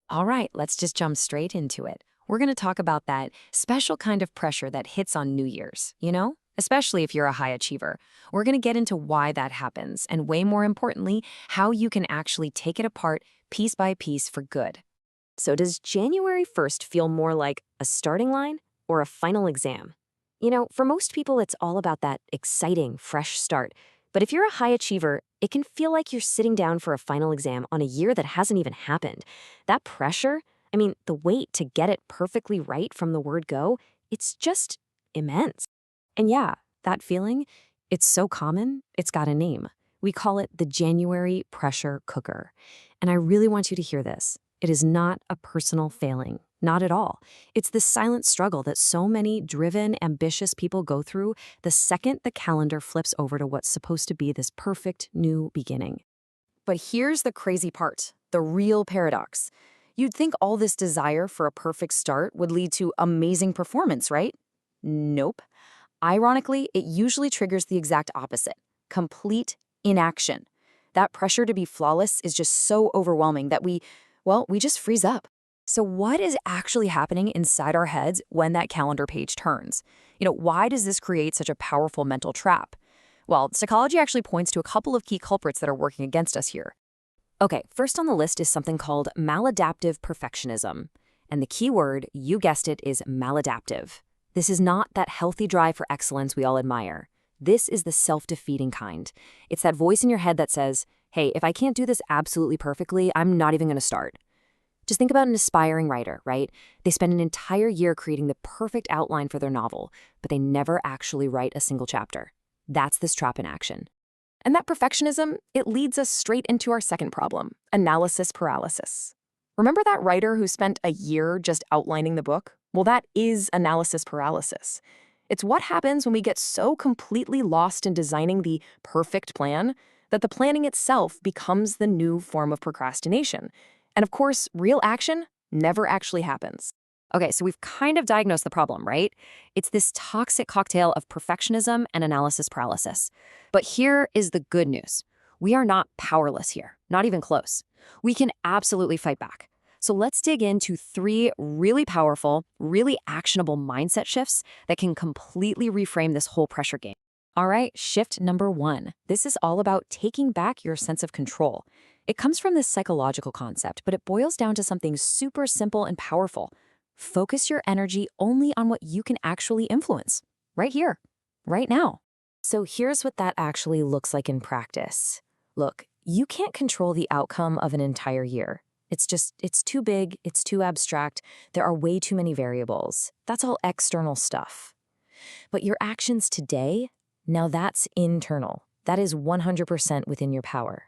All right, let's just jump straight into it. We're going to talk about that special kind of pressure that hits on New Year's, especially if you're a high achiever. We're going to get into why that happens and, way more importantly, how you can actually take it apart piece by piece for good. So does January 1st feel more like a starting line or a final exam? For most people, it's all about that exciting, fresh start. But if you're a high achiever, it can feel like you're sitting down for a final exam on a year that hasn't even happened. That pressure, the weight to get it perfectly right from the word go, it's just immense. And yeah, that feeling, it's so common, it's got a name. We call it the January pressure cooker. And I really want you to hear this. It is not a personal failing, not at all. It's the silent struggle that so many driven, ambitious people go through the second the calendar flips over to what's supposed to be this perfect new beginning. But here's the crazy part, the real paradox. You'd think all this desire for a perfect start would lead to amazing performance, right? Nope. Ironically, it usually triggers the exact opposite, complete inaction. That pressure to be flawless is just so overwhelming that we just freeze up. So what is actually happening inside our heads when that calendar page turns? Why does this create such a powerful mental trap? Well, psychology actually points to a couple of key culprits that are working against us here. Okay, first on the list is something called maladaptive perfectionism. And the key word, you guessed it, is maladaptive. This is not that healthy drive for excellence we all admire. This is the self-defeating kind. It's that voice in your head that says, hey, if I can't do this absolutely perfectly, I'm not even going to start. Just think about an aspiring writer, right? They spend an entire year creating the perfect outline for their novel, but they never actually write a single chapter. That's this trap in action. And that perfectionism, it leads us straight into our second problem, analysis paralysis. Remember that writer who spent a year just outlining the book? Well, that is analysis paralysis. It's what happens when we get so completely lost in designing the perfect plan that the planning itself becomes the new form of procrastination. And of course, real action never actually happens. Okay, so we've kind of diagnosed the problem, right? It's this toxic cocktail of perfectionism and analysis paralysis. But here is the good news. We are not powerless here, not even close. We can absolutely fight back. So let's dig into 3 really powerful, really actionable mindset shifts that can completely reframe this whole pressure game. All right, shift number 1. This is all about taking back your sense of control. It comes from this psychological concept, but it boils down to something super simple and powerful. Focus your energy only on what you can actually influence. Right here, right now. So here's what that actually looks like in practice. Look, you can't control the outcome of an entire year. It's too big, it's too abstract, there are way too many variables. That's all external stuff. But your actions today, now that's internal. That is 100% within your power.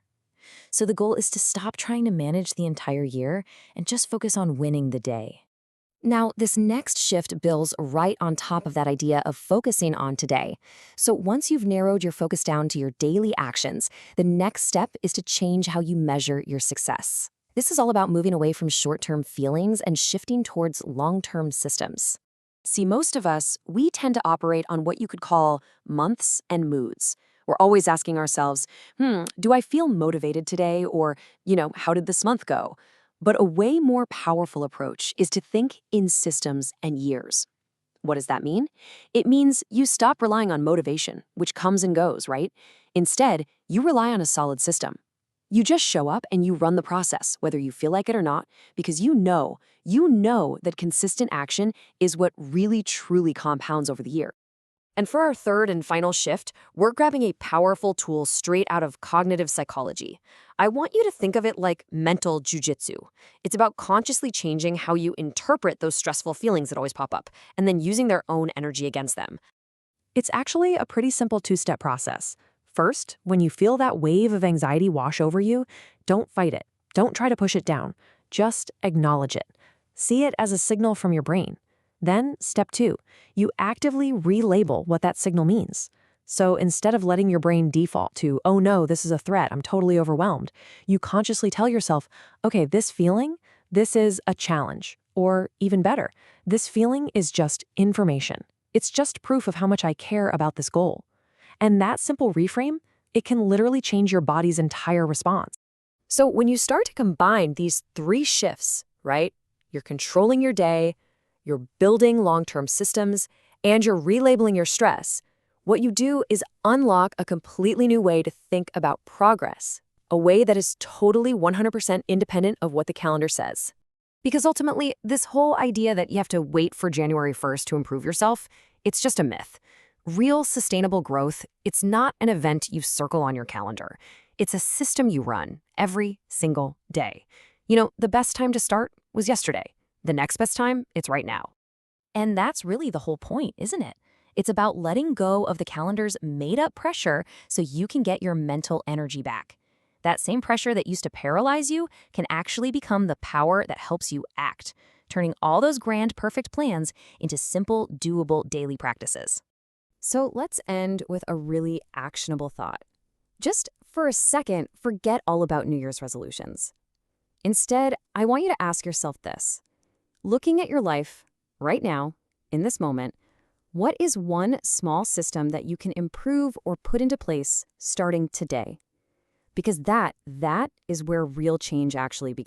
So the goal is to stop trying to manage the entire year and just focus on winning the day. Now, this next shift builds right on top of that idea of focusing on today. So once you've narrowed your focus down to your daily actions, the next step is to change how you measure your success. This is all about moving away from short-term feelings and shifting towards long-term systems. See, most of us, we tend to operate on what you could call months and moods. We're always asking ourselves, do I feel motivated today? Or, how did this month go? But a way more powerful approach is to think in systems and years. What does that mean? It means you stop relying on motivation, which comes and goes, right? Instead, you rely on a solid system. You just show up and you run the process, whether you feel like it or not, because you know that consistent action is what really truly compounds over the year. And for our third and final shift, we're grabbing a powerful tool straight out of cognitive psychology. I want you to think of it like mental jujitsu. It's about consciously changing how you interpret those stressful feelings that always pop up, and then using their own energy against them. It's actually a pretty simple 2-step process. First, when you feel that wave of anxiety wash over you, don't fight it. Don't try to push it down. Just acknowledge it. See it as a signal from your brain. Then, step 2, you actively relabel what that signal means. So instead of letting your brain default to, oh no, this is a threat, I'm totally overwhelmed, you consciously tell yourself, okay, this feeling, this is a challenge. Or even better, this feeling is just information. It's just proof of how much I care about this goal. And that simple reframe, it can literally change your body's entire response. So when you start to combine these 3 shifts, right? You're controlling your day, you're building long-term systems, and you're relabeling your stress. What you do is unlock a completely new way to think about progress, a way that is totally 100% independent of what the calendar says. Because ultimately, this whole idea that you have to wait for January 1st to improve yourself, it's just a myth. Real sustainable growth, it's not an event you circle on your calendar. It's a system you run every single day. The best time to start was yesterday. The next best time, it's right now. And that's really the whole point, isn't it? It's about letting go of the calendar's made-up pressure so you can get your mental energy back. That same pressure that used to paralyze you can actually become the power that helps you act, turning all those grand, perfect plans into simple, doable daily practices. So let's end with a really actionable thought. Just for a second, forget all about New Year's resolutions. Instead, I want you to ask yourself this. Looking at your life right now, in this moment, what is one small system that you can improve or put into place starting today? Because that is where real change actually begins.